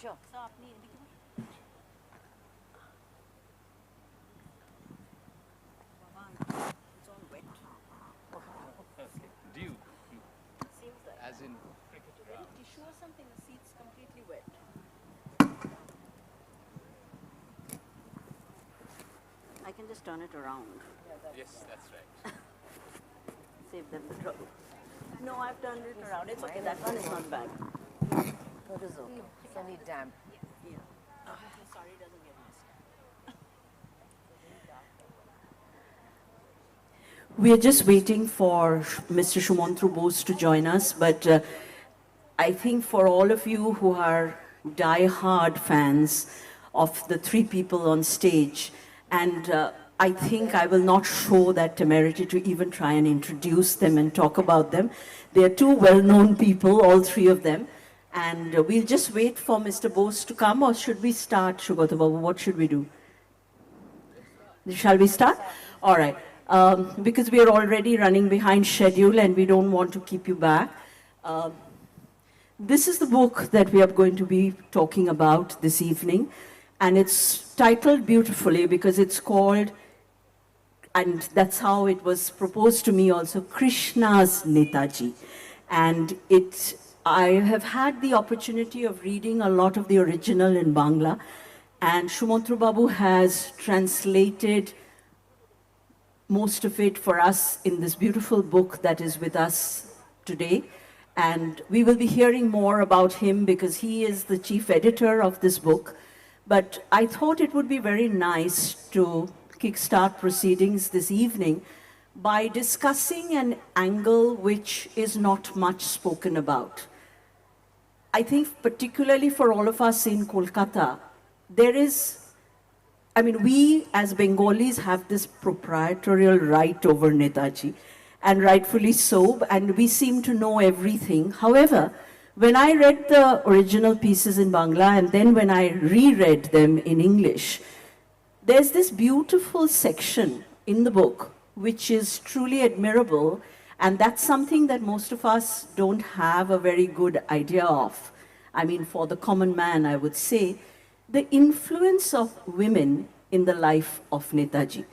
Sure. It's all wet. Dew. Seems like. As in cricket ground. Tissue or something, the seat's completely wet. I can just turn it around. Yes, that's right. Save them the trouble. No, I've turned it around. It's okay. That one is not bad. That is okay. It's only damp. Yeah. Sorry, it doesn't get messy. We are just waiting for Mr. Sumantra Bose to join us, but I think for all of you who are die-hard fans of the three people on stage, and I think I will not show that temerity to even try and introduce them and talk about them. They are two well-known people, all three of them. And we'll just wait for Mr. Bose to come, or should we start, Sugata Babu? What should we do? Shall we start? All right. Because we are already running behind schedule and we don't want to keep you back. This is the book that we are going to be talking about this evening. And it's titled beautifully because it's called, and that's how it was proposed to me also, Krishna's Netaji. And I have had the opportunity of reading a lot of the original in Bangla, and Sumantra Babu has translated most of it for us in this beautiful book that is with us today. And we will be hearing more about him because he is the chief editor of this book. But I thought it would be very nice to kickstart proceedings this evening by discussing an angle which is not much spoken about. I think particularly for all of us in Kolkata, we as Bengalis have this proprietorial right over Netaji, and rightfully so, and we seem to know everything. However, when I read the original pieces in Bangla and then when I reread them in English, there's this beautiful section in the book which is truly admirable, and that's something that most of us don't have a very good idea of. I mean, for the common man, I would say, the influence of women in the life of Netaji.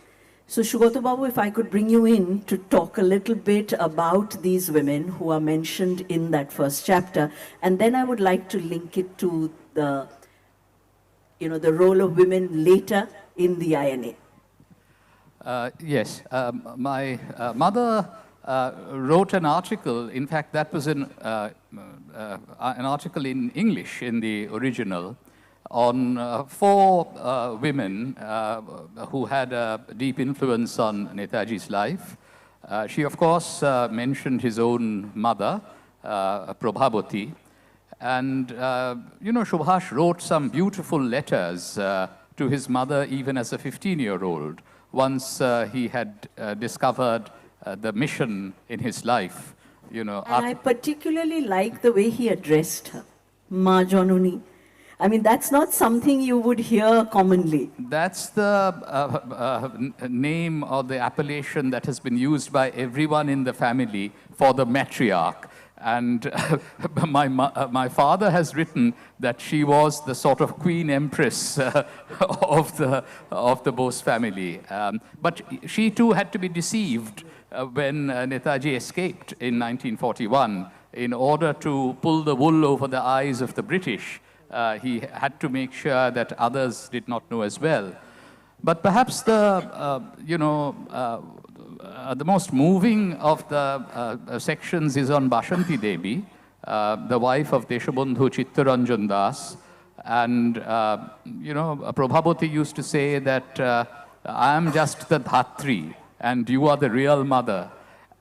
So Sugata Babu, if I could bring you in to talk a little bit about these women who are mentioned in that first chapter, and then I would like to link it to the role of women later in the INA. Yes, my mother wrote an article. In fact, that was an article in English in the original on four women who had a deep influence on Netaji's life. She, of course, mentioned his own mother, Prabhavati. And, Subhash wrote some beautiful letters to his mother even as a 15-year-old, once he had discovered the mission in his life. And I particularly like the way he addressed her, Ma Janani. I mean, that's not something you would hear commonly. That's the name or the appellation that has been used by everyone in the family for the matriarch. And my father has written that she was the sort of queen empress of the Bose family. But she too had to be deceived when Netaji escaped in 1941 in order to pull the wool over the eyes of the British. He had to make sure that others did not know as well. But perhaps the most moving of the sections is on Bashanti Devi, the wife of Deshabandhu Chittaranjan Das. And, Prabhavati used to say that I am just the Dhatri and you are the real mother.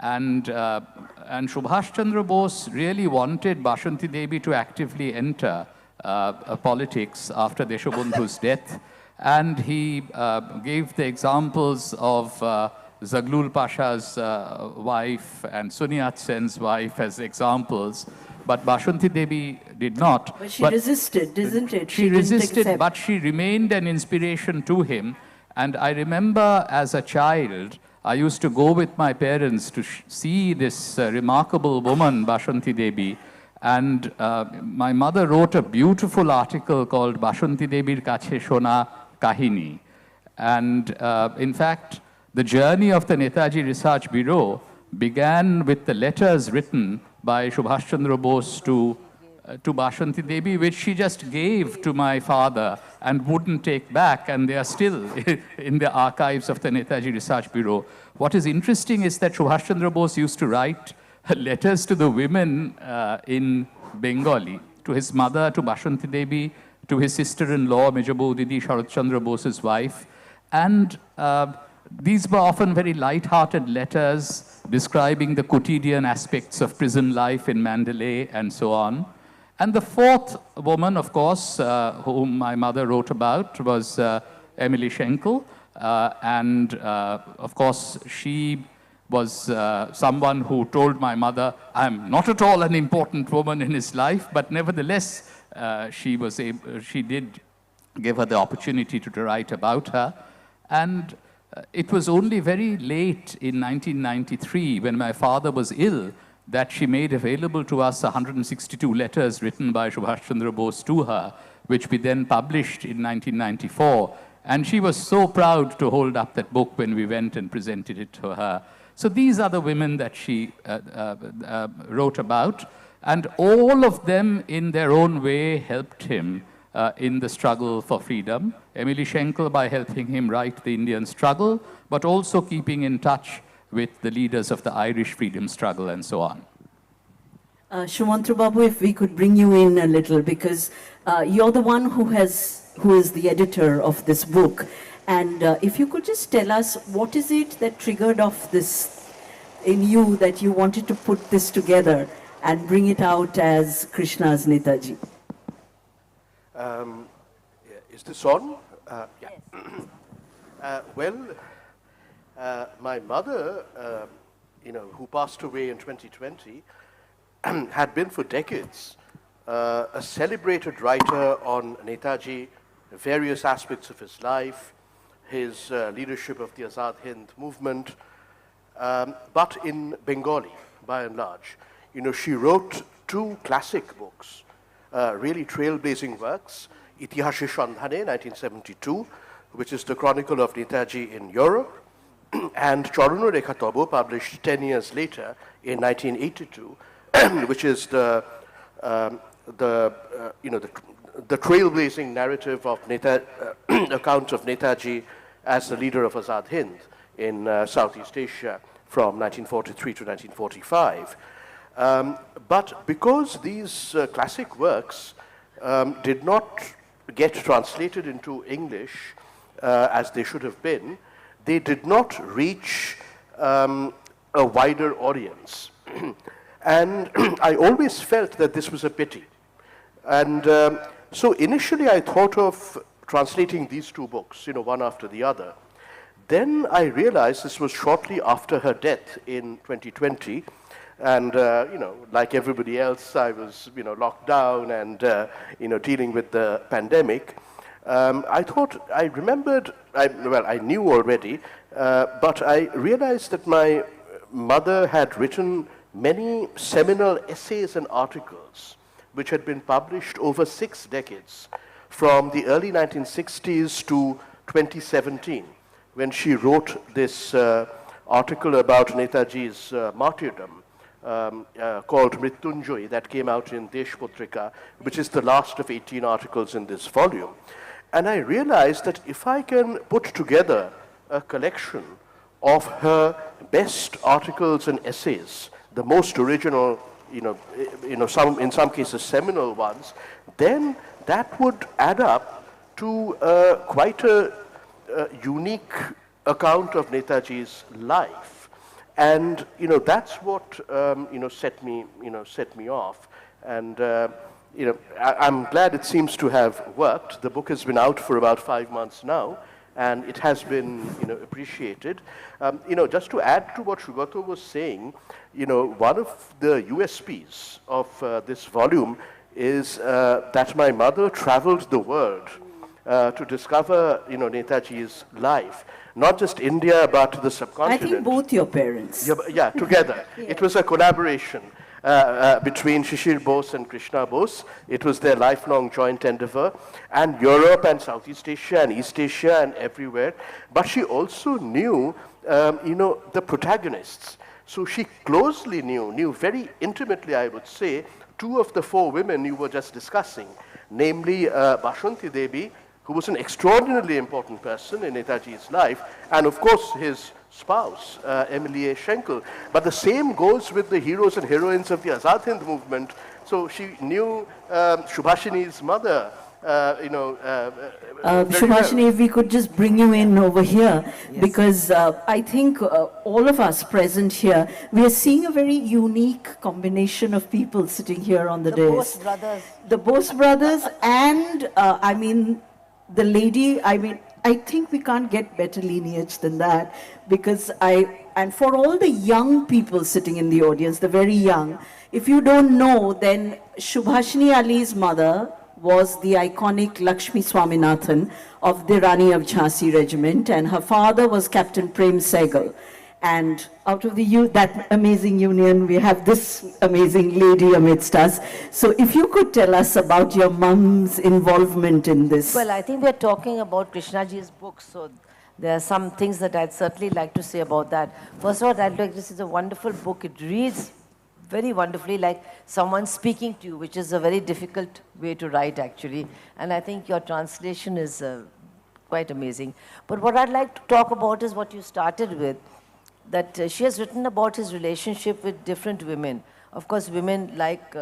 And Subhash Chandra Bose really wanted Bashanti Devi to actively enter politics after Deshabandhu's death. And he gave the examples of Zaglul Pasha's wife and Suniyat Sen's wife as examples. But Bashanti Devi did not. But she resisted, isn't it? She resisted, but she remained an inspiration to him. And I remember as a child, I used to go with my parents to see this remarkable woman, Bashanti Devi. And my mother wrote a beautiful article called Bashanti Debir Kache Shona Kahini. And in fact, the journey of the Netaji Research Bureau began with the letters written by Subhaschandra Bose to Bashanti Devi, which she just gave to my father and wouldn't take back, and they are still in the archives of the Netaji Research Bureau. What is interesting is that Subhaschandra Bose used to write letters to the women in Bengali, to his mother, to Bashanti Devi, to his sister-in-law, Mejabu Didi, Sharat Chandra Bose's wife. And these were often very light-hearted letters describing the quotidian aspects of prison life in Mandalay and so on. And the fourth woman, of course, whom my mother wrote about was Emily Schenkel. Of course, she was someone who told my mother, I'm not at all an important woman in his life, but nevertheless, she did give her the opportunity to write about her. And it was only very late in 1993, when my father was ill, that she made available to us 162 letters written by Subhash Chandra Bose to her, which we then published in 1994. And she was so proud to hold up that book when we went and presented it to her. So these are the women that she wrote about, and all of them in their own way helped him in the struggle for freedom. Emily Schenkel by helping him write the Indian struggle, but also keeping in touch with the leaders of the Irish freedom struggle and so on. Sumantra Babu, if we could bring you in a little, because you're the one who is the editor of this book. And if you could just tell us, what is it that triggered off this in you, that you wanted to put this together and bring it out as Krishna's Netaji? Is this on? Yeah. My mother, who passed away in 2020, had been for decades a celebrated writer on Netaji, various aspects of his life, his leadership of the Azad Hind movement, but in Bengali, by and large. She wrote two classic books, really trailblazing works, Itihashe Shandhane, 1972, which is the chronicle of Netaji in Europe, and Charano Rekha Tabo, published 10 years later in 1982, which is the trailblazing narrative of account of Netaji as the leader of Azad Hind in Southeast Asia from 1943 to 1945. But because these classic works did not get translated into English as they should have been, they did not reach a wider audience. And I always felt that this was a pity. And so initially I thought of translating these two books, one after the other. Then I realized this was shortly after her death in 2020. And, like everybody else, I was, locked down and, dealing with the pandemic. I knew already, but I realized that my mother had written many seminal essays and articles which had been published over 6 decades, from the early 1960s to 2017, when she wrote this article about Netaji's martyrdom, called Mrityunjay, that came out in Desh Putrika, which is the last of 18 articles in this volume. And I realized that if I can put together a collection of her best articles and essays, the most original, in some cases seminal ones, then that would add up to quite a unique account of Netaji's life. And that's what set me off. And I'm glad it seems to have worked. The book has been out for about 5 months now, and it has been appreciated. Just to add to what Sugata was saying, one of the USPs of this volume is that my mother traveled the world to discover Netaji's life. Not just India, but the subcontinent. I think both your parents. Yeah, together. It was a collaboration. between Shishir Bose and Krishna Bose. It was their lifelong joint endeavor, and Europe and Southeast Asia and East Asia and everywhere. But she also knew, the protagonists. So she closely knew very intimately, I would say, two of the four women you were just discussing, namely Bashanti Devi, who was an extraordinarily important person in Netaji's life, and of course his spouse, Emily A. Schenkel. But the same goes with the heroes and heroines of the Azad Hind movement. So she knew Subhasini's mother, very Subhasini, well. if we could just bring you in over here, because I think all of us present here, we are seeing a very unique combination of people sitting here on the The dais. Bose brothers. The Bose brothers and, the lady, I think we can't get better lineage than that, because and for all the young people sitting in the audience, the very young, if you don't know, then Subhashini Ali's mother was the iconic Lakshmi Swaminathan of the Rani of Jhansi regiment, and her father was Captain Prem Sehgal. And out of that amazing union, we have this amazing lady amidst us. So if you could tell us about your mum's involvement in this. Well, I think we're talking about Krishnaji's book, so there are some things that I'd certainly like to say about that. First of all, I'd like this is a wonderful book. It reads very wonderfully like someone speaking to you, which is a very difficult way to write, actually. And I think your translation is quite amazing. But what I'd like to talk about is what you started with, that she has written about his relationship with different women. Of course, women like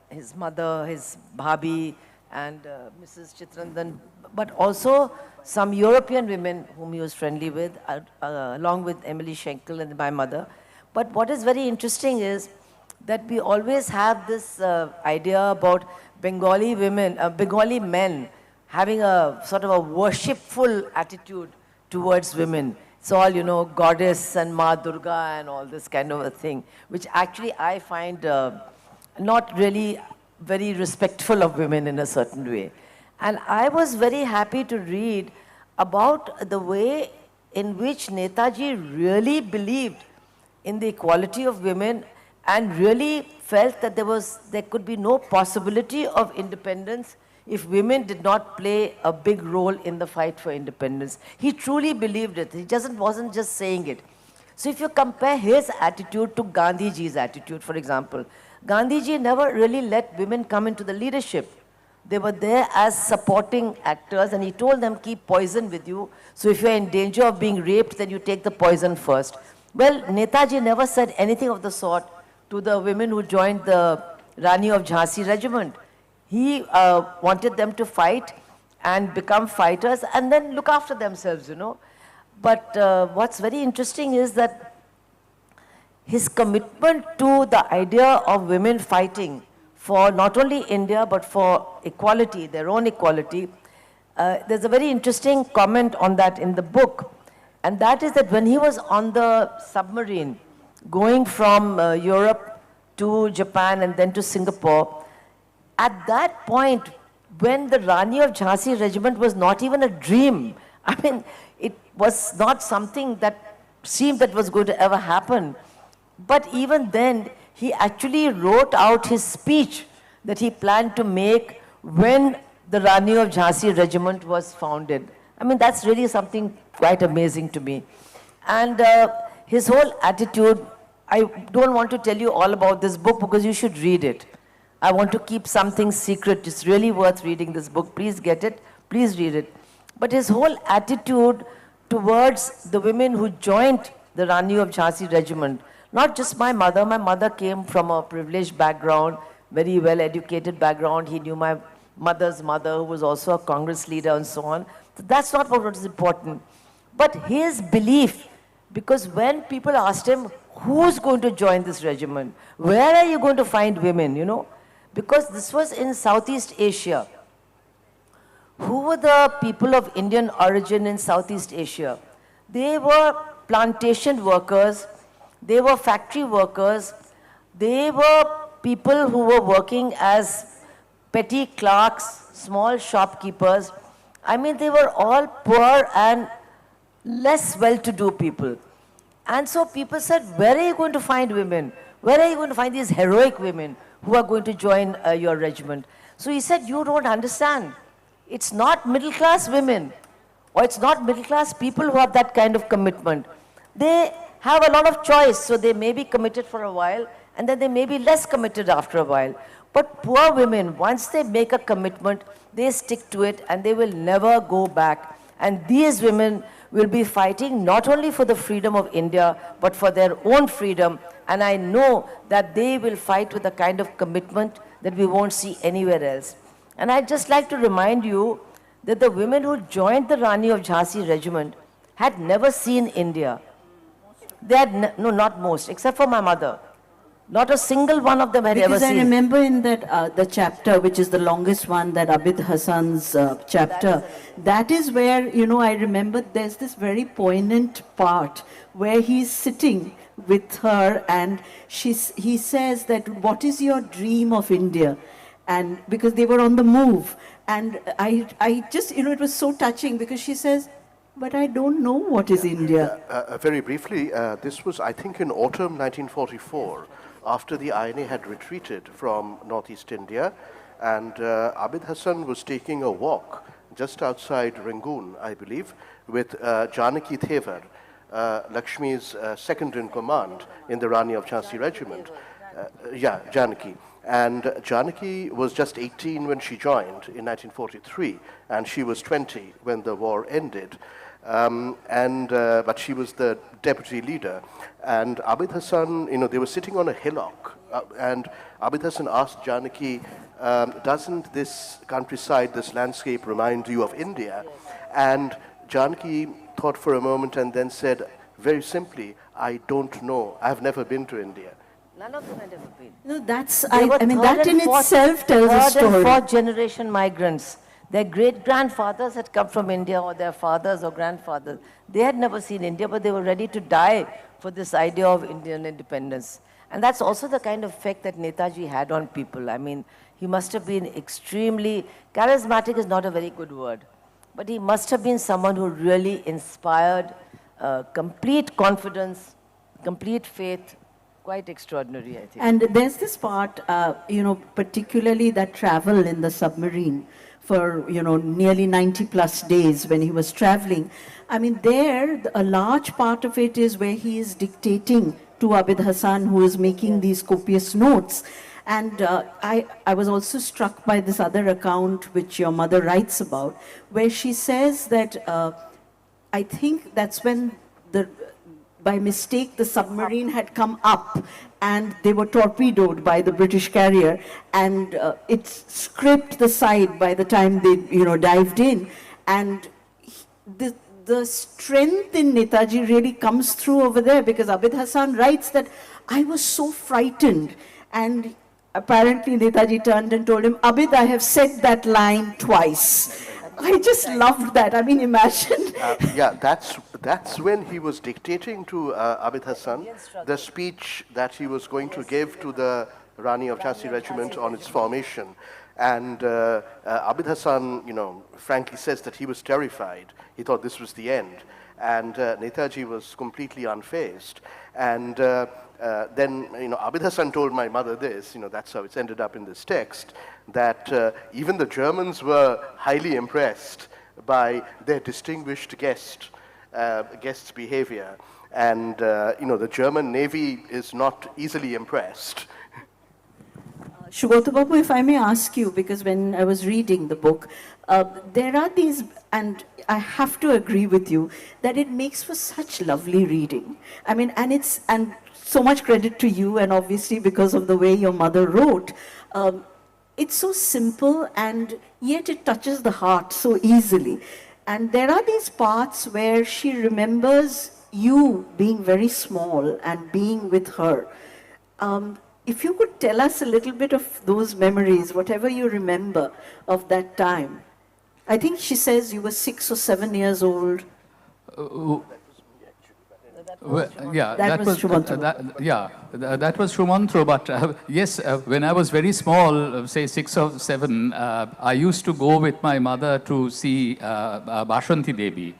his mother, his bhabi, and Mrs. Chitrandan, but also some European women whom he was friendly with, along with Emily Schenkel and my mother. But what is very interesting is that we always have this idea about Bengali women, Bengali men having a sort of a worshipful attitude towards women. It's all, goddess and Ma Durga and all this kind of a thing, which actually I find not really very respectful of women in a certain way. And I was very happy to read about the way in which Netaji really believed in the equality of women and really felt that there could be no possibility of independence if women did not play a big role in the fight for independence. He truly believed it. He wasn't just saying it. So if you compare his attitude to Gandhiji's attitude, for example, Gandhiji never really let women come into the leadership. They were there as supporting actors, and he told them, keep poison with you. So if you're in danger of being raped, then you take the poison first. Well, Netaji never said anything of the sort to the women who joined the Rani of Jhansi regiment. He wanted them to fight and become fighters and then look after themselves, But what's very interesting is that his commitment to the idea of women fighting for not only India but for equality, their own equality, there's a very interesting comment on that in the book. And that is that when he was on the submarine going from Europe to Japan and then to Singapore, at that point, when the Rani of Jhansi regiment was not even a dream, it was not something that seemed that was going to ever happen. But even then, he actually wrote out his speech that he planned to make when the Rani of Jhansi regiment was founded. That's really something quite amazing to me. And his whole attitude, I don't want to tell you all about this book because you should read it. I want to keep something secret. It's really worth reading this book. Please get it. Please read it. But his whole attitude towards the women who joined the Rani of Jhansi regiment, not just my mother came from a privileged background, very well-educated background. He knew my mother's mother, who was also a Congress leader and so on. So that's not what is important. But his belief, because when people asked him, who's going to join this regiment? Where are you going to find women, Because this was in Southeast Asia. Who were the people of Indian origin in Southeast Asia? They were plantation workers, they were factory workers, they were people who were working as petty clerks, small shopkeepers. They were all poor and less well-to-do people. And so people said, where are you going to find women? Where are you going to find these heroic women who are going to join your regiment? So he said, you don't understand. It's not middle class women, or it's not middle class people who have that kind of commitment. They have a lot of choice, so they may be committed for a while, and then they may be less committed after a while. But poor women, once they make a commitment, they stick to it and they will never go back. And these women will be fighting not only for the freedom of India, but for their own freedom. And I know that they will fight with a kind of commitment that we won't see anywhere else. And I'd just like to remind you that the women who joined the Rani of Jhansi regiment had never seen India. They had, no, not most, except for my mother. Not a single one of them had ever Because I seen. remember in that the chapter, which is the longest one, that Abid Hassan's chapter, that is where, you know, I remember there's this very poignant part where he's sitting with her and he says that, what is your dream of India? And because they were on the move. And I just, you know, it was so touching because she says, but I don't know what is India. Very briefly, this was, I think, in autumn 1944, after the INA had retreated from northeast India, and Abid Hassan was taking a walk just outside Rangoon, I believe, with Janaki Thevar, Lakshmi's second in command in the Rani of Jhansi regiment. Janaki. And Janaki was just 18 when she joined in 1943, and she was 20 when the war ended. But she was the deputy leader. And Abid Hassan, you know, they were sitting on a hillock, and Abid Hassan asked Janaki, doesn't this countryside, this landscape remind you of India? And Janaki thought for a moment and then said, very simply, I don't know. I've never been to India. None of them had ever been. No, that's, They were I mean, third that and in fourth- itself tells a third and story. fourth generation migrants. Their great-grandfathers had come from India, or their fathers or grandfathers. They had never seen India, but they were ready to die for this idea of Indian independence. And that's also the kind of effect that Netaji had on people. I mean, he must have been extremely, charismatic is not a very good word, but he must have been someone who really inspired complete confidence, complete faith. Quite extraordinary, I think. And there's this part, you know, particularly that travel in the submarine for, you know, nearly 90 plus days when he was traveling. I mean, there, a large part of it is where he is dictating to Abid Hassan, who is making these copious notes. And I was also struck by this other account, which your mother writes about, where she says that I think that's when by mistake, the submarine had come up and they were torpedoed by the British carrier, and it scraped the side by the time they, you know, dived in. And the strength in Netaji really comes through over there, because Abid Hassan writes that I was so frightened. And apparently Netaji turned and told him, Abid, I have said that line twice. I just loved that. I mean, imagine. That's when he was dictating to Abid Hassan the speech that he was going to give to the Rani of Jhansi regiment on its formation. And Abid Hassan, you know, frankly says that he was terrified. He thought this was the end. And Netaji was completely unfazed. And then, you know, Abid Hassan told my mother this, you know, that's how it's ended up in this text, that even the Germans were highly impressed by their distinguished guest's behavior. And, you know, the German Navy is not easily impressed. Sugata Babu, if I may ask you, because when I was reading the book, there are these, and I have to agree with you, that it makes for such lovely reading. I mean, and so much credit to you, and obviously because of the way your mother wrote. It's so simple, and yet it touches the heart so easily. And there are these parts where she remembers you being very small and being with her. If you could tell us a little bit of those memories, whatever you remember of that time. I think she says you were 6 or 7 years old. That was Sumantra. That was Sumantra, but yes, when I was very small, say 6 or 7, I used to go with my mother to see Bashanti Devi.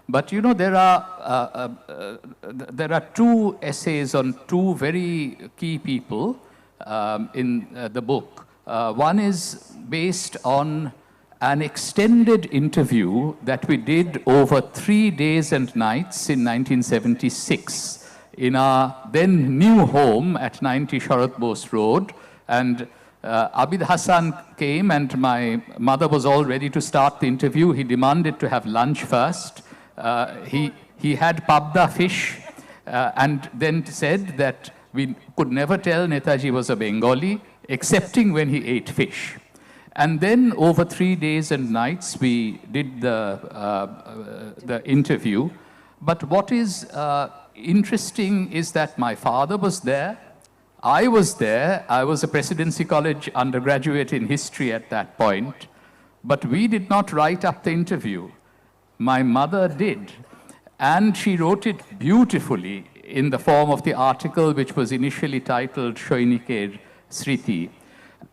But you know, there are two essays on two very key people in the book. One is based on an extended interview that we did over 3 days and nights in 1976 in our then new home at 90 Sumantra Bose Road. And Abid Hassan came, and my mother was all ready to start the interview. He demanded to have lunch first. He had pabda fish, and then said that we could never tell Netaji was a Bengali, excepting when he ate fish. And then over 3 days and nights, we did the interview. But what is interesting is that my father was there. I was there. I was a Presidency College undergraduate in history at that point. But we did not write up the interview. My mother did. And she wrote it beautifully in the form of the article, which was initially titled Shoinikeer Sriti.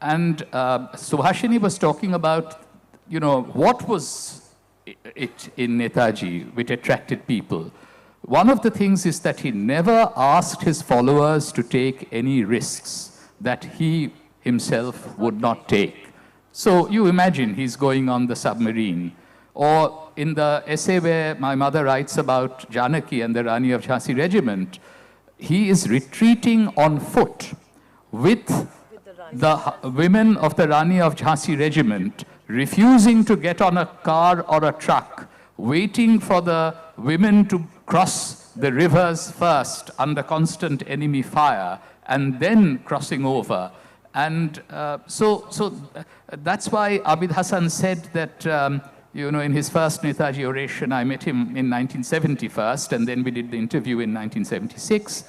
And Subhasini was talking about, you know, what was it in Netaji which attracted people. One of the things is that he never asked his followers to take any risks that he himself would not take. So you imagine he's going on the submarine. Or in the essay where my mother writes about Janaki and the Rani of Jhansi regiment, he is retreating on foot with the women of the Rani of Jhansi regiment, refusing to get on a car or a truck, waiting for the women to cross the rivers first under constant enemy fire, and then crossing over. And so that's why Abid Hassan said that, you know, in his first Netaji oration, I met him in 1970 first, and then we did the interview in 1976,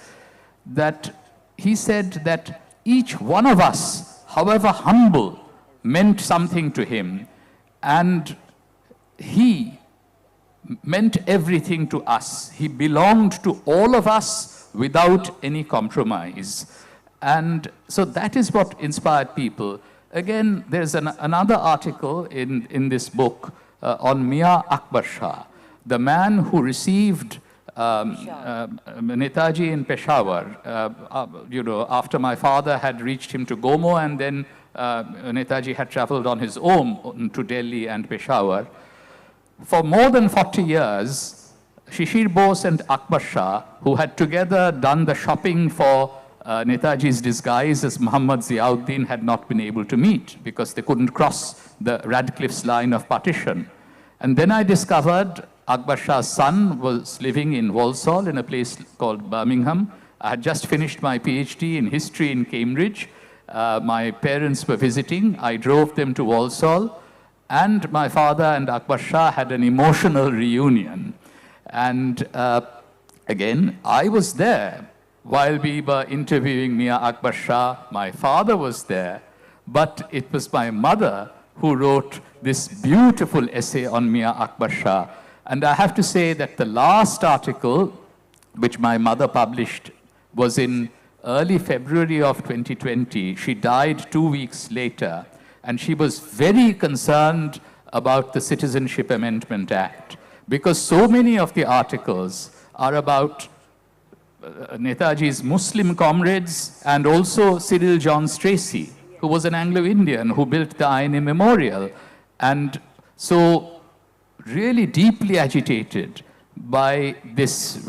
that he said that each one of us, however humble, meant something to him, and he meant everything to us. He belonged to all of us without any compromise. And so that is what inspired people. Again, there's another article in this book on Mia Akbar Shah, the man who received Netaji in Peshawar, you know, after my father had reached him to Gomo, and then Netaji had traveled on his own to Delhi and Peshawar. For more than 40 years, Shishir Bose and Akbar Shah, who had together done the shopping for Netaji's disguise as Muhammad Ziauddin, had not been able to meet because they couldn't cross the Radcliffe's line of partition. And then I discovered Akbar Shah's son was living in Walsall in a place called Birmingham. I had just finished my PhD in history in Cambridge. My parents were visiting. I drove them to Walsall. And my father and Akbar Shah had an emotional reunion. And again, I was there while we were interviewing Mia Akbar Shah. My father was there, but it was my mother who wrote this beautiful essay on Mia Akbar Shah. And I have to say that the last article, which my mother published, was in early February of 2020. She died 2 weeks later. And she was very concerned about the Citizenship Amendment Act, because so many of the articles are about Netaji's Muslim comrades and also Cyril John Stracey, who was an Anglo-Indian who built the INA Memorial. And so really deeply agitated by this,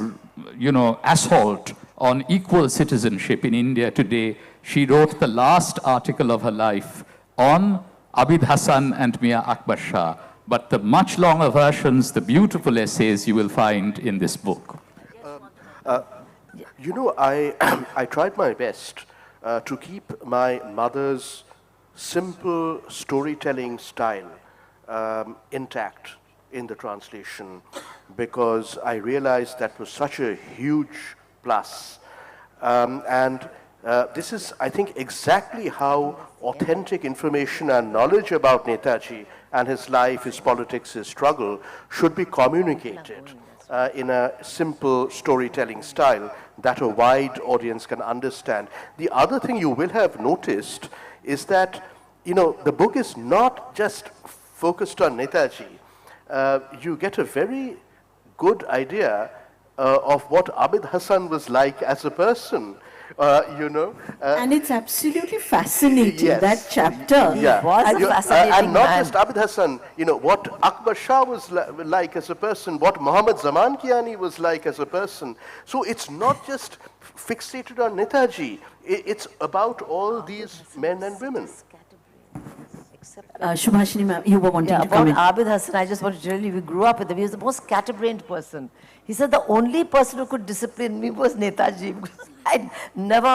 you know, assault on equal citizenship in India today, she wrote the last article of her life on Abid Hassan and Mia Akbar Shah, but the much longer versions, the beautiful essays you will find in this book. You know, I tried my best to keep my mother's simple storytelling style intact in the translation, because I realized that was such a huge plus. This is, I think, exactly how authentic information and knowledge about Netaji and his life, his politics, his struggle should be communicated in a simple storytelling style that a wide audience can understand. The other thing you will have noticed is that, you know, the book is not just focused on Netaji. You get a very good idea of what Abid Hassan was like as a person, you know. And it's absolutely fascinating, Yes. that chapter. Yeah. was a fascinating and not man. just Abid Hassan, you know, what Akbar Shah was like as a person, what Muhammad Zaman Kiani was like as a person. So it's not just fixated on Netaji, it's about all these men and women. Subhasini ma'am, you were wanting to About comment. Abid Hassan, I just want to tell you, we grew up with him. He was the most scatterbrained person. He said the only person who could discipline me was Netaji, because I never,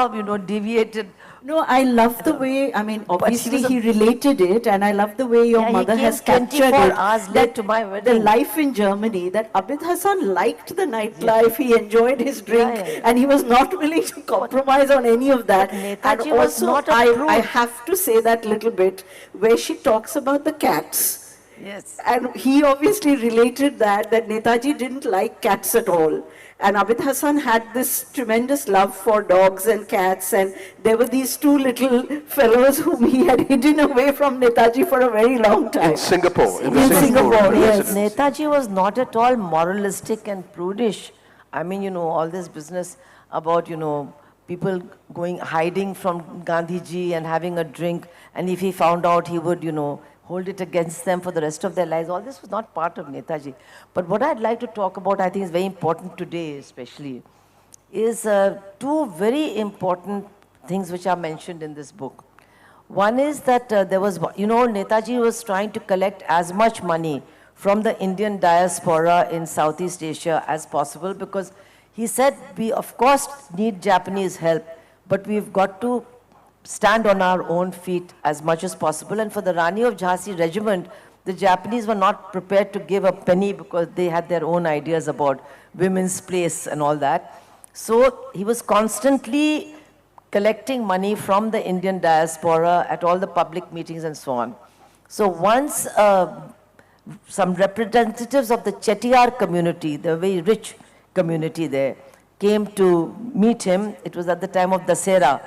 deviated. No, I love the way, I mean, obviously was a- he related it, and I love the way your Yeah, he mother came has captured 24 it. hours late to my The wedding. life in Germany, that Abid Hassan liked the nightlife, he enjoyed his drink, yeah. and he was not willing to compromise on any of that. But And Netaji was also, not a I prude. have to say that little bit, where she talks about the cats. Yes. And he obviously related that Netaji didn't like cats at all. And Abid Hassan had this tremendous love for dogs and cats, and there were these two little fellows whom he had hidden away from Netaji for a very long time. In Singapore, in the In Singapore Singapore, yes. residence. Netaji was not at all moralistic and prudish. I mean, all this business about, people hiding from Gandhiji and having a drink, and if he found out, he would, hold it against them for the rest of their lives. All this was not part of Netaji. But what I'd like to talk about, I think is very important today especially, is two very important things which are mentioned in this book. One is that there was, Netaji was trying to collect as much money from the Indian diaspora in Southeast Asia as possible, because he said we of course need Japanese help, but we've got to stand on our own feet as much as possible. And for the Rani of Jhansi regiment, the Japanese were not prepared to give a penny because they had their own ideas about women's place and all that. So he was constantly collecting money from the Indian diaspora at all the public meetings and so on. So once some representatives of the Chettiar community, the very rich community there, came to meet him, it was at the time of Dasera,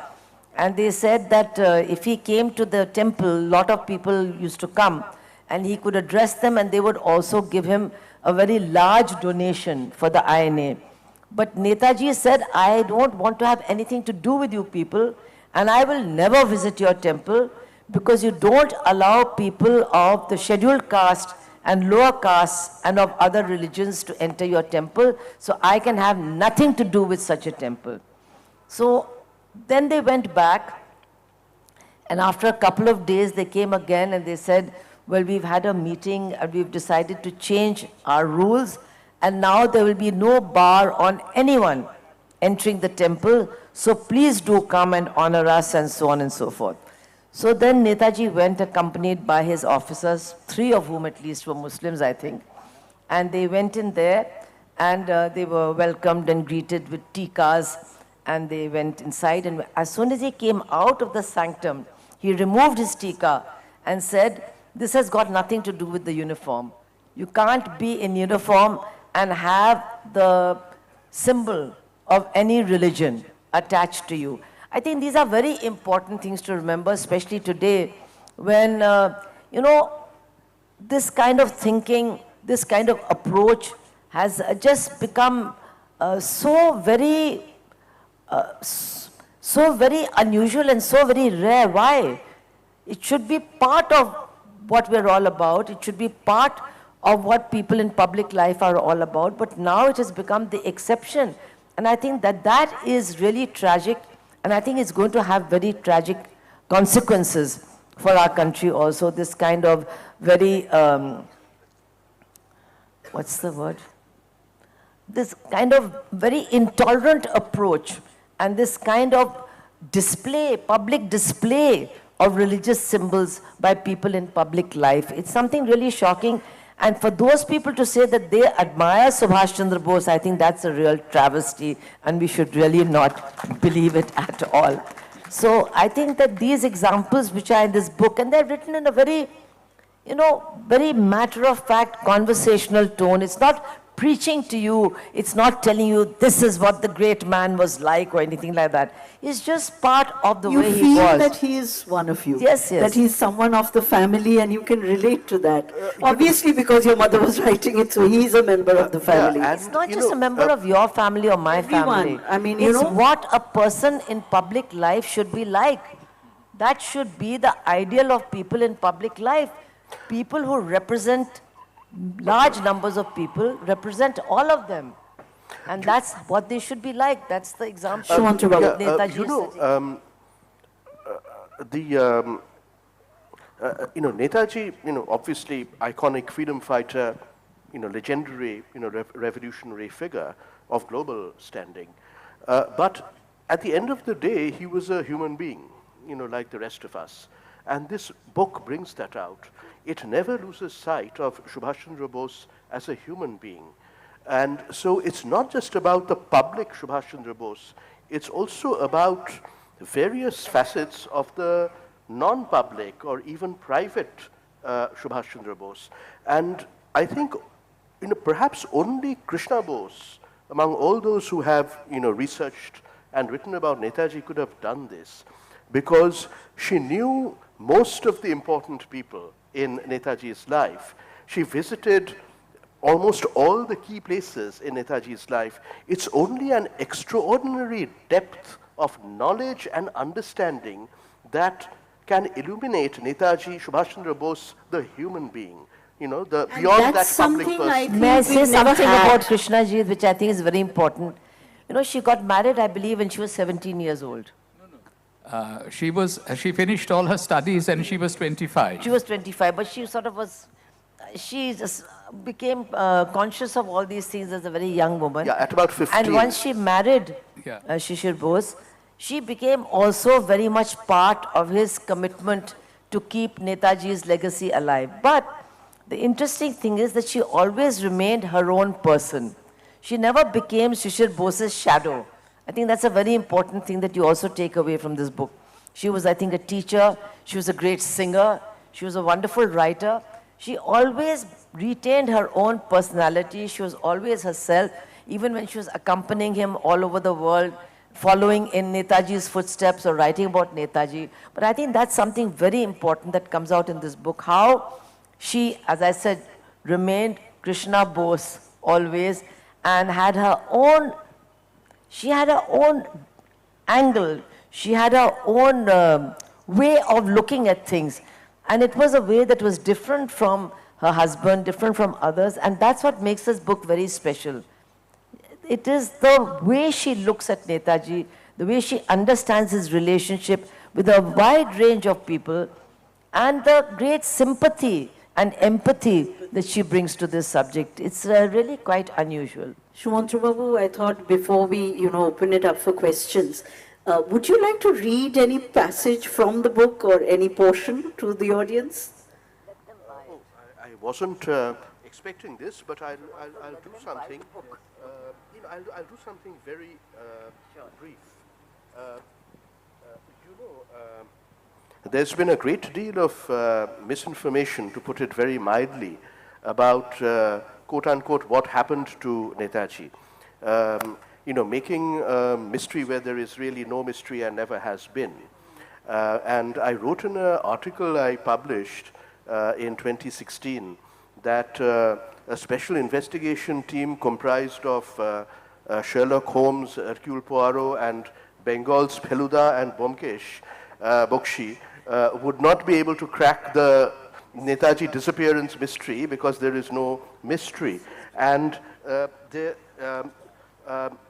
and they said that if he came to the temple, a lot of people used to come, and he could address them, and they would also give him a very large donation for the INA. But Netaji said, I don't want to have anything to do with you people, and I will never visit your temple, because you don't allow people of the scheduled caste and lower castes and of other religions to enter your temple, so I can have nothing to do with such a temple. So then they went back, and after a couple of days they came again and they said, well, we've had a meeting and we've decided to change our rules, and now there will be no bar on anyone entering the temple, so please do come and honor us, and so on and so forth. So then Netaji went accompanied by his officers, 3 of whom at least were Muslims, I think, and they went in there, and they were welcomed and greeted with tikas, and they went inside, and as soon as he came out of the sanctum, he removed his tika and said, this has got nothing to do with the uniform. You can't be in uniform and have the symbol of any religion attached to you. I think these are very important things to remember, especially today when, this kind of thinking, this kind of approach has just become so very unusual and so very rare. Why? It should be part of what we're all about. It should be part of what people in public life are all about. But now it has become the exception. And I think that is really tragic. And I think it's going to have very tragic consequences for our country also. This kind of very, what's the word? This kind of very intolerant approach and this kind of display, public display of religious symbols by people in public life. It's something really shocking. And for those people to say that they admire Subhash Chandra Bose, I think that's a real travesty, and we should really not believe it at all. So I think that these examples which are in this book, and they're written in a very, very matter-of-fact conversational tone. It's not preaching to you. It's not telling you this is what the great man was like or anything like that. It's just part of the You way he feel was. that he is one of you. Yes, yes. That he's someone of the family and you can relate to that. Obviously because your mother was writing it, so he's a member of the family. and It's not you just know, a member of your family or my everyone. family. I mean, you it's know- what a person in public life should be like. That should be the ideal of people in public life. People who represent large numbers of people, represent all of them. And that's what they should be like. That's the example. Sumantra Bose. that Netaji you is know, setting. Netaji, obviously iconic freedom fighter, legendary, revolutionary figure of global standing. But at the end of the day, he was a human being, like the rest of us. And this book brings that out. It never loses sight of Subhash Chandra Bose as a human being. And so it's not just about the public Subhash Chandra Bose, it's also about various facets of the non-public or even private Subhash Chandra Bose. And I think, perhaps only Krishna Bose, among all those who have, researched and written about Netaji, could have done this, because she knew most of the important people in Netaji's life. She visited almost all the key places in Netaji's life. It's only an extraordinary depth of knowledge and understanding that can illuminate Netaji, Subhash Chandra Bose, the human being, beyond that that's public something person. I think May I we've say never something had. about Krishna ji, which I think is very important? She got married, I believe, when she was 17 years old. She finished all her studies and she was 25. She was 25, but she sort of was, she just became conscious of all these things as a very young woman. Yeah, at about 15. And once she married Yeah. Shishir Bose, she became also very much part of his commitment to keep Netaji's legacy alive. But the interesting thing is that she always remained her own person. She never became Shishir Bose's shadow. I think that's a very important thing that you also take away from this book. She was, I think, a teacher. She was a great singer. She was a wonderful writer. She always retained her own personality. She was always herself, even when she was accompanying him all over the world, following in Netaji's footsteps or writing about Netaji. But I think that's something very important that comes out in this book, how she, as I said, remained Krishna Bose always and had her own, she had her own angle. She had her own way of looking at things. And it was a way that was different from her husband, different from others. And that's what makes this book very special. It is the way she looks at Netaji, the way she understands his relationship with a wide range of people, and the great sympathy and empathy that she brings to this subject. It's really quite unusual. Sumantra Babu, I thought before we, open it up for questions, would you like to read any passage from the book or any portion to the audience? I wasn't expecting this, but I'll do something. I'll do something very brief. There's been a great deal of misinformation, to put it very mildly, about quote-unquote what happened to Netaji. Making a mystery where there is really no mystery and never has been. And I wrote in an article I published in 2016 that a special investigation team comprised of Sherlock Holmes, Hercule Poirot, and Bengal's Feluda and Bokshi would not be able to crack the Netaji disappearance mystery because there is no mystery. And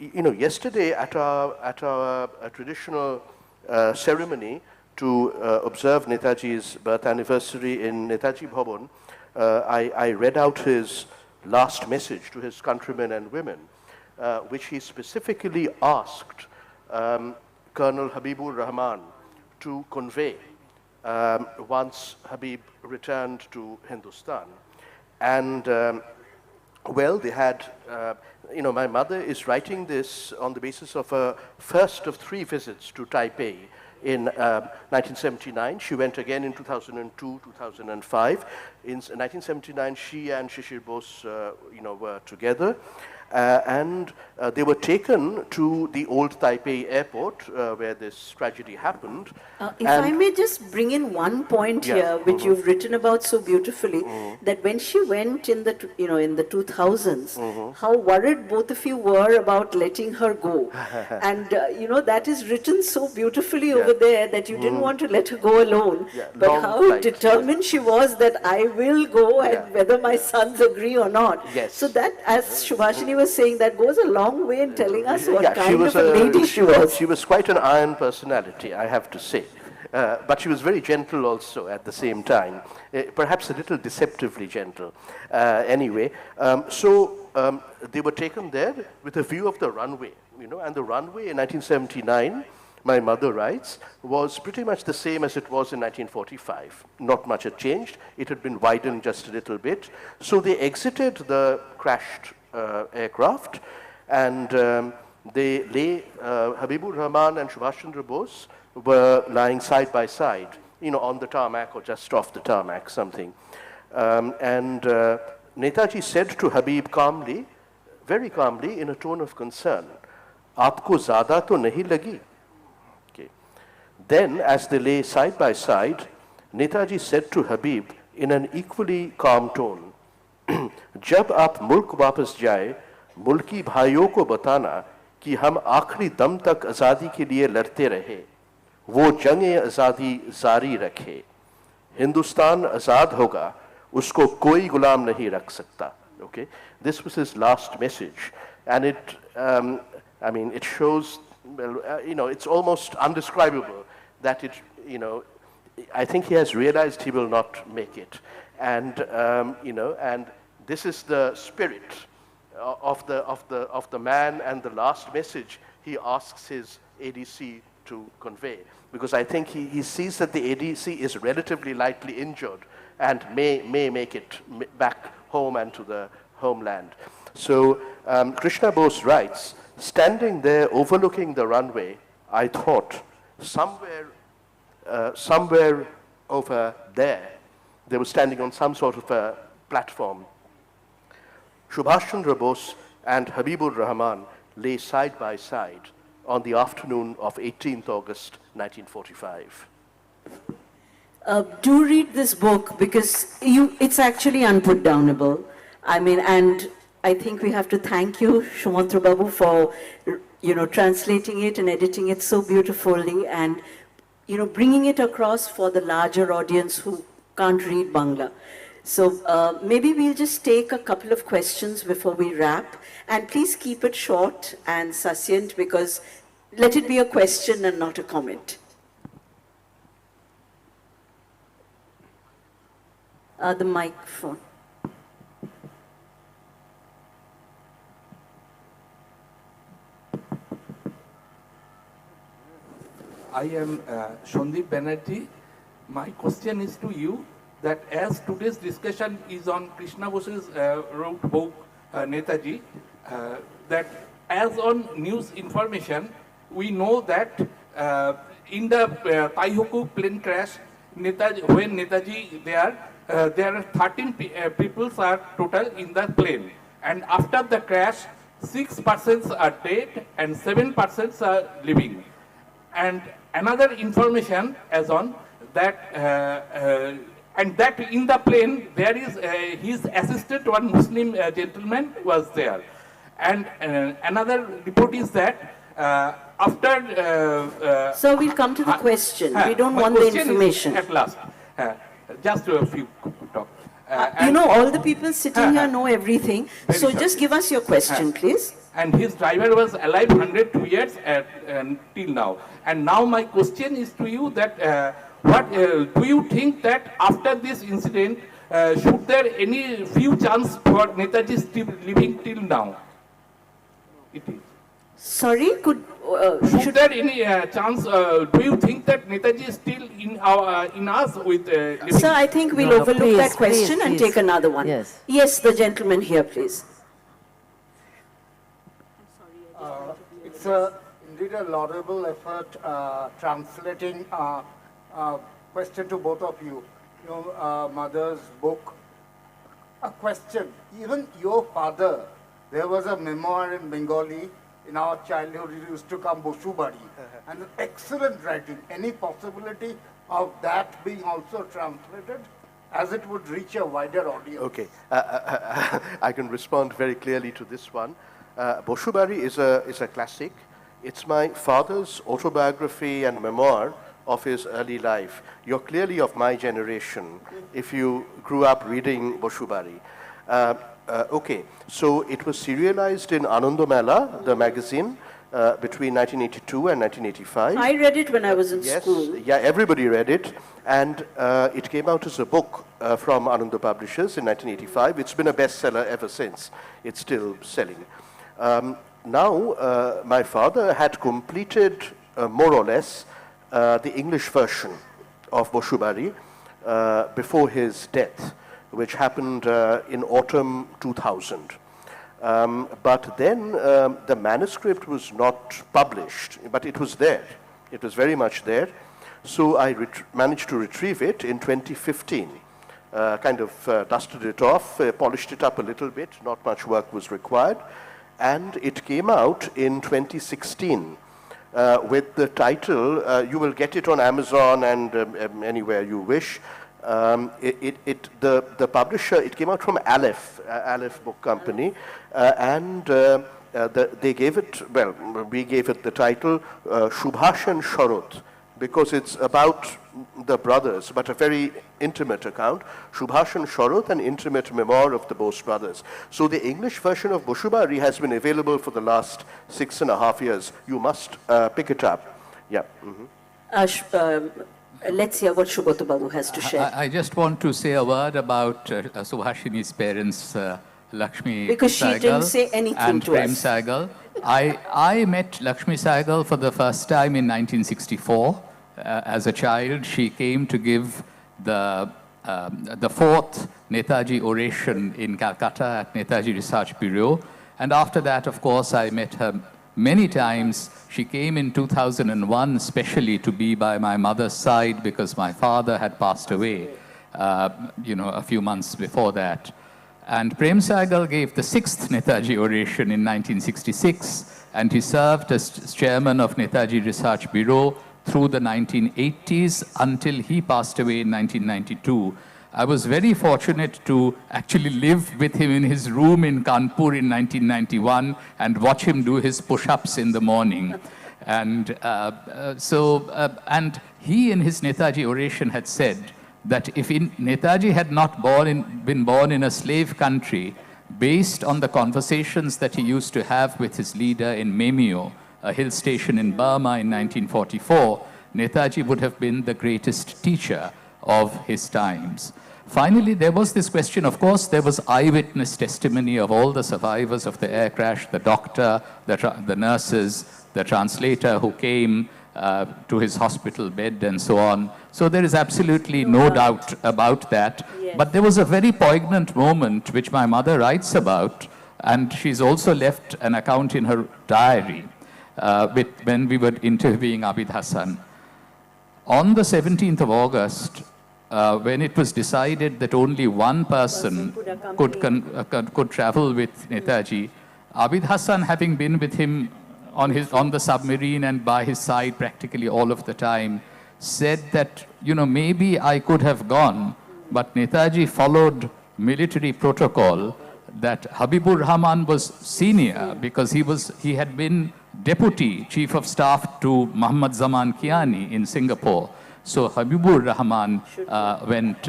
yesterday at our traditional ceremony to observe Netaji's birth anniversary in Netaji Bhavan, I read out his last message to his countrymen and women, which he specifically asked Colonel Habibur Rahman to convey once Habib returned to Hindustan. And they had, my mother is writing this on the basis of a first of 3 visits to Taipei in 1979. She went again in 2002, 2005. In 1979, she and Shishir Bose, were together. And they were taken to the old Taipei airport where this tragedy happened. If I may just bring in one point Yeah. here, which you've written about so beautifully, that when she went in the, in the 2000s, how worried both of you were about letting her go. And, that is written so beautifully over there that you didn't want to let her go alone. Yeah, But long how flight. determined she was that I will go and whether my sons agree or not. Yes. So that, as Subhasini was saying, that goes a long way in telling us what Yeah, kind of a lady she was. She was quite an iron personality, I have to say. But she was very gentle also at the same time, perhaps a little deceptively gentle. Anyway, they were taken there with a view of the runway, and the runway in 1979, my mother writes, was pretty much the same as it was in 1945. Not much had changed. It had been widened just a little bit. So they exited the crashed aircraft, and they lay, Habibur Rahman and Subhash Chandra Bose were lying side by side, on the tarmac or just off the tarmac, something. And Netaji said to Habib calmly, very calmly, in a tone of concern, "Aapko zyada to nahi lagi?" Okay. Then, as they lay side by side, Netaji said to Habib in an equally calm tone, जब आप मुल्क वापस जाए, मुल्की भाइयों को बताना कि हम आखिरी दम तक आज़ादी के लिए लड़ते रहे, वो जंग आज़ादी जारी रखे, हिंदुस्तान आज़ाद होगा, उसको कोई गुलाम नहीं रख सकता. Okay, this was his last message, and it, it shows, it's almost undescribable that it, I think he has realized he will not make it, and and this is the spirit of the man and the last message he asks his ADC to convey, because I think he sees that the ADC is relatively lightly injured and may make it back home and to the homeland. So Krishna Bose writes, standing there overlooking the runway, I thought somewhere over there, they were standing on some sort of a platform. Subhash Chandra Bose and Habibur Rahman lay side by side on the afternoon of 18th August 1945. Do read this book, because it's actually unputdownable. And I think we have to thank you, Sumantra Babu, for translating it and editing it so beautifully, and bringing it across for the larger audience who can't read Bangla. So maybe we'll just take a couple of questions before we wrap, and please keep it short and succinct, because let it be a question and not a comment. The microphone. I am Shandip Banerjee. My question is to you, that as today's discussion is on Krishna Bose's wrote book, Netaji, that as on news information, we know that in the Taihoku plane crash, when Netaji there are 13 people are total in the plane. And after the crash, 6 persons are dead and 7 persons are living. And another information as on that and that in the plane there is his assistant, one Muslim gentleman was there. And another report is that after So we'll come to the question. We don't want the information. At last, just a few talk. All the people sitting here know everything. So just give us your question, please. And his driver was alive 102 years till now. And now my question is to you that what do you think that after this incident, should there any few chance for Netaji still living till now? It is. Sorry, Should there any chance? Do you think that Netaji is still in us with? Living? Sir, I think we'll No, overlook please, that question please, and please. take another one. Yes. Yes, the gentleman here, please. It's in did a laudable effort translating question to both of you. Your mother's book. A question. Even your father, there was a memoir in Bengali in our childhood. It used to come Boshubari, and excellent writing. Any possibility of that being also translated, as it would reach a wider audience? Okay, I can respond very clearly to this one. Boshubari is a classic. It's my father's autobiography and memoir of his early life. You're clearly of my generation if you grew up reading Boshubari. Okay, so it was serialized in Anandamela, the magazine, between 1982 and 1985. I read it when I was in school. Yeah, everybody read it. And it came out as a book from Ananda Publishers in 1985. It's been a bestseller ever since. It's still selling. Now, my father had completed, more or less, the English version of Boshubari before his death, which happened in autumn 2000. But then the manuscript was not published, but it was there. It was very much there. So I managed to retrieve it in 2015. Kind of dusted it off, polished it up a little bit, not much work was required. And it came out in 2016 with the title, you will get it on Amazon and anywhere you wish. The publisher, it came out from Aleph Book Company, and they gave it, well, we gave it the title Subhash and Sharot, because it's about the brothers, but a very intimate account. Subhash and Sharot, an intimate memoir of the Bose brothers. So the English version of Boshubari has been available for the last 6.5 years. You must pick it up. Yeah. Let's hear what Sugata Babu has to share. I just want to say a word about Subhasini's parents, Lakshmi Because she Saigal didn't say anything and to Prem us. Saigal. I met Lakshmi Saigal for the first time in 1964. As a child, she came to give the fourth Netaji oration in Kolkata at Netaji Research Bureau. And after that, of course, I met her many times. She came in 2001 especially to be by my mother's side because my father had passed away, a few months before that. And Prem Saigal gave the sixth Netaji oration in 1966, and he served as chairman of Netaji Research Bureau through the 1980s until he passed away in 1992. I was very fortunate to actually live with him in his room in Kanpur in 1991 and watch him do his push-ups in the morning. And and he in his Netaji oration had said that if Netaji had not been born in a slave country, based on the conversations that he used to have with his leader in Memio, a hill station in Burma in 1944, Netaji would have been the greatest teacher of his times. Finally, there was this question, of course, there was eyewitness testimony of all the survivors of the air crash, the doctor, the nurses, the translator who came to his hospital bed and so on. So there is absolutely no doubt about that. Yes. But there was a very poignant moment which my mother writes about, and she's also left an account in her diary when we were interviewing Abid Hassan. On the 17th of August, when it was decided that only one person could travel with Netaji, Abid Hassan, having been with him on the submarine and by his side practically all of the time, said that, maybe I could have gone, but Netaji followed military protocol that Habibur Rahman was senior because he had been deputy chief of staff to Muhammad Zaman Kiani in Singapore. So Habibur Rahman went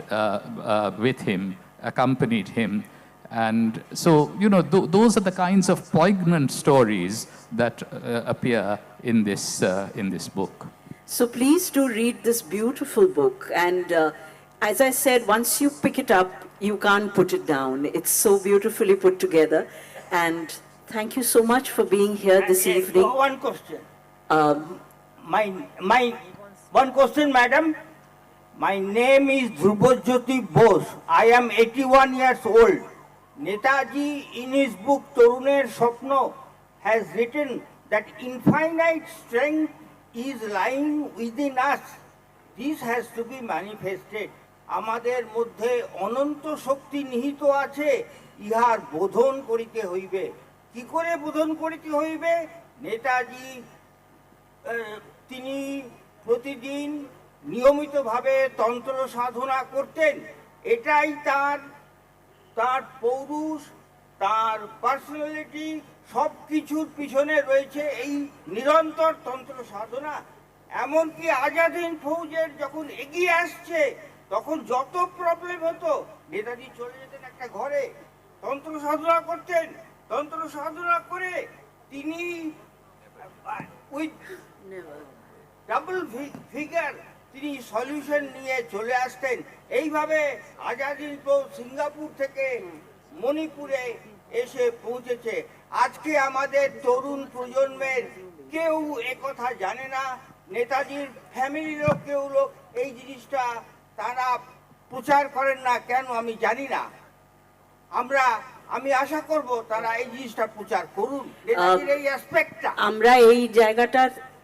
with him, accompanied him. And so, those are the kinds of poignant stories that appear in this book. So please do read this beautiful book. And as I said, once you pick it up, you can't put it down. It's so beautifully put together. And thank you so much for being here this evening. One question. My one question, madam. My name is Dhrubajyoti Bose. I am 81 years old. Netaji, in his book Taruner Swapno, has written that infinite strength is lying within us. This has to be manifested. আমাদের মধ্যে অনন্ত শক্তি নিহিত আছে, ইহার বোধন করিতে হইবে। কি করে বোধন করিতে হইবে? নেতাজি তিনি প্রতিদিন নিয়মিতভাবে তন্ত্র সাধনা করতেন। এটাই তার পৌরুষ, তার পার্সোনালিটি, সব কিছুর পিছনে রয়েছে এই নিরন্তর তন্ত্র সাধনা। এমনকি আজাদ হিন্দ ফৌজের যখন এগিয়ে আসছে, তখন যত প্রবলেম হতো, নেতাজি চলে যেতেন একটা ঘরে, তন্ত্র সাধনা করতেন। তন্ত্র সাধনা করে তিনি উইথ ডাবল ফিগার তিনি সলিউশন নিয়ে চলে আসতেন। এইভাবে আজাদ হিন্দ ফৌজ সিঙ্গাপুর থেকে মণিপুরে এসে পৌঁছেছে। আজকে আমাদের তরুণ প্রজন্মের কেউ একথা জানে না, নেতাজির ফ্যামিলিরও কেউ লোক এই জিনিসটা তারা প্রচার করেন না, কেন আমি জানি না। আমি আশা করব তারা এই জিনিসটা প্রচার করুন, নেতাজির এই অ্যাসপেক্টটা। আমরা এই জায়গাটা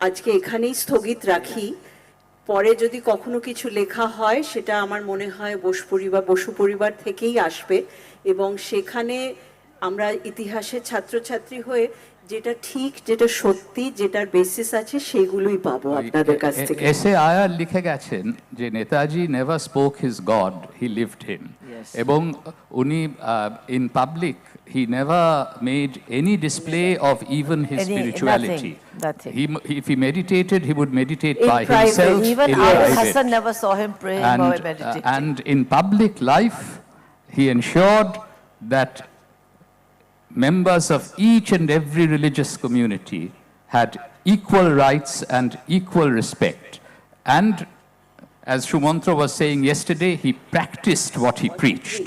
আজকে এখানেই স্থগিত রাখি। পরে যদি কখনো কিছু লেখা হয়, সেটা আমার মনে হয় বসু পরিবার থেকেই আসবে, এবং সেখানে আমরা ইতিহাসের ছাত্রছাত্রী হয়ে যেটা ঠিক, যেটা সত্যি, যেটার বেসিস আছে, সেগুলোই পাবো আপনাদের কাছ থেকে। এসে আয়ার লিখে গেছেন যে Netaji never spoke his God, he lived him. এবং উনি in public he never made any display of even his spirituality. If he meditated, he would meditate by himself. Even Abid Hassan never saw him praying or meditating. And in public life, he ensured that members of each and every religious community had equal rights and equal respect. And as Sumantra was saying yesterday, he practiced what he preached.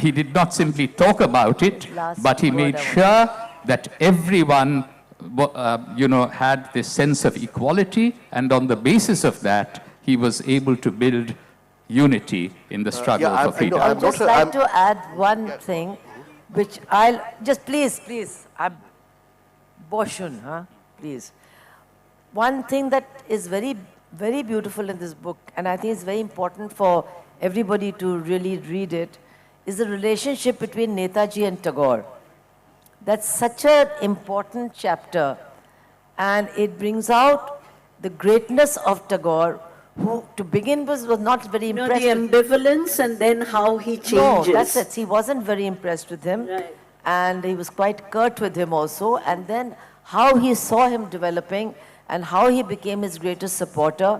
He did not simply talk about it, but he made sure that everyone had this sense of equality, and on the basis of that, he was able to build unity in the struggle for freedom. I'd just like to add one thing, which I'll just please, I'm Boshun, please. One thing that is very beautiful in this book, and I think it's very important for everybody to really read it, is the relationship between Netaji and Tagore. That's such an important chapter, and it brings out the greatness of Tagore, who to begin with was not very impressed. The ambivalence, and then how he changes. No, that's it. He wasn't very impressed with him, right. And he was quite curt with him also, and then how he saw him developing, and how he became his greatest supporter.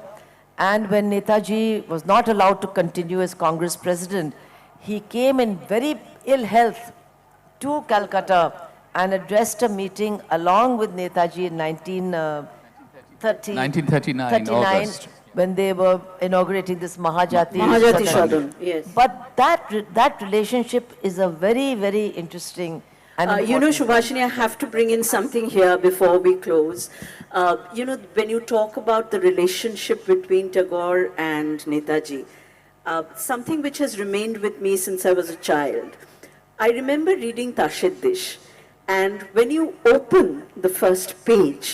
And when Netaji was not allowed to continue as Congress president, he came in very ill health to Calcutta and addressed a meeting along with Netaji in 1939 August, when they were inaugurating this Mahajati Sadan. Yes. But that relationship is a very, very interesting. Subhasini, I have to bring in something here before we close. When you talk about the relationship between Tagore and Netaji, something which has remained with me since I was a child. I remember reading Tashidish, and when you open the first page,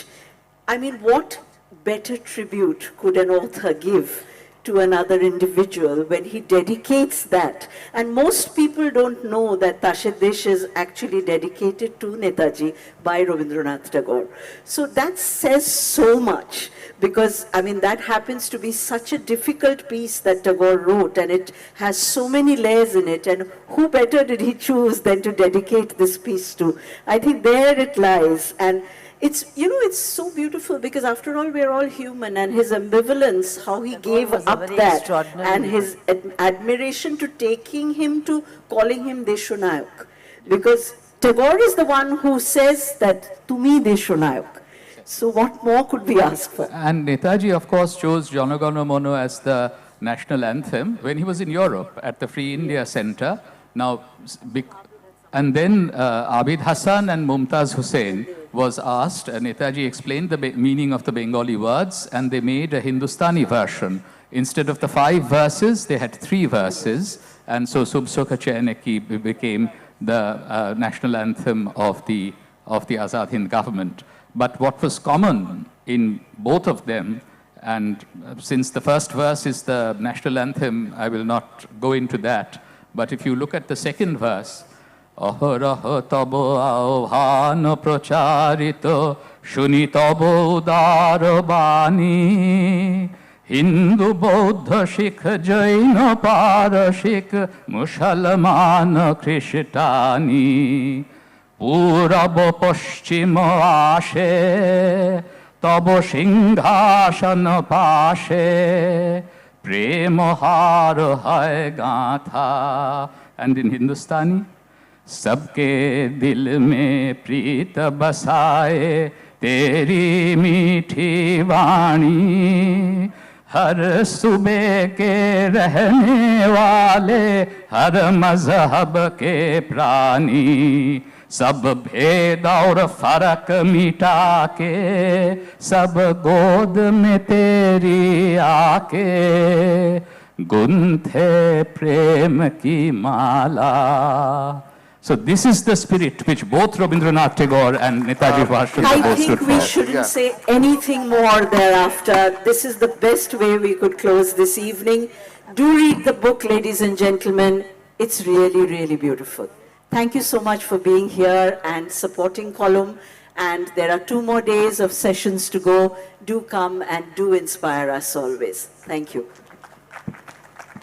I mean, what better tribute could an author give to another individual when he dedicates that? And most people don't know that Tashidish is actually dedicated to Netaji by Rabindranath Tagore. So that says so much, because I mean that happens to be such a difficult piece that Tagore wrote, and it has so many layers in it, and who better did he choose than to dedicate this piece to? I think there it lies. And it's so beautiful, because after all, we're all human, and his ambivalence, how he gave up that, and his admiration to taking him to calling him Deshonayak. Because Tagore is the one who says that, "Tumi Deshonayak." So what more could we ask for? And Netaji, of course, chose Jana Gana Mana as the national anthem when he was in Europe at the Free India Center. Now, and then Abid Hassan and Mumtaz Hussain was asked, Netaji explained the meaning of the Bengali words, and they made a Hindustani version. Instead of the 5 verses, they had 3 verses, and so Subsukha Chainaki became the national anthem of the Azad Hind government. But what was common in both of them, and since the first verse is the national anthem, I will not go into that. But if you look at the second verse, Aharaha tabo avhana pracharito shuni tabo udara bani Hindu Buddha Sikh Jaina Parashik Musalman Krishtani Purab Paschim Ashe Tabo Singhasana Pashe Prema Har Hai Gatha. And in Hindustani, Sabke dil mein preet basaye तेरी मीठी वाणी हर सुबह के रहने वाले हर मजहब के प्राणी सब भेद और फर्क मिटा के सब गोद में तेरी आके गुंथे प्रेम की माला. So this is the spirit which both Rabindranath Tagore and Netaji Subhasini I stood think for. we shouldn't say anything more thereafter. This is the best way we could close this evening. Do read the book, ladies and gentlemen. It's really, really beautiful. Thank you so much for being here and supporting Column. And there are 2 more days of sessions to go. Do come and do inspire us always. Thank you.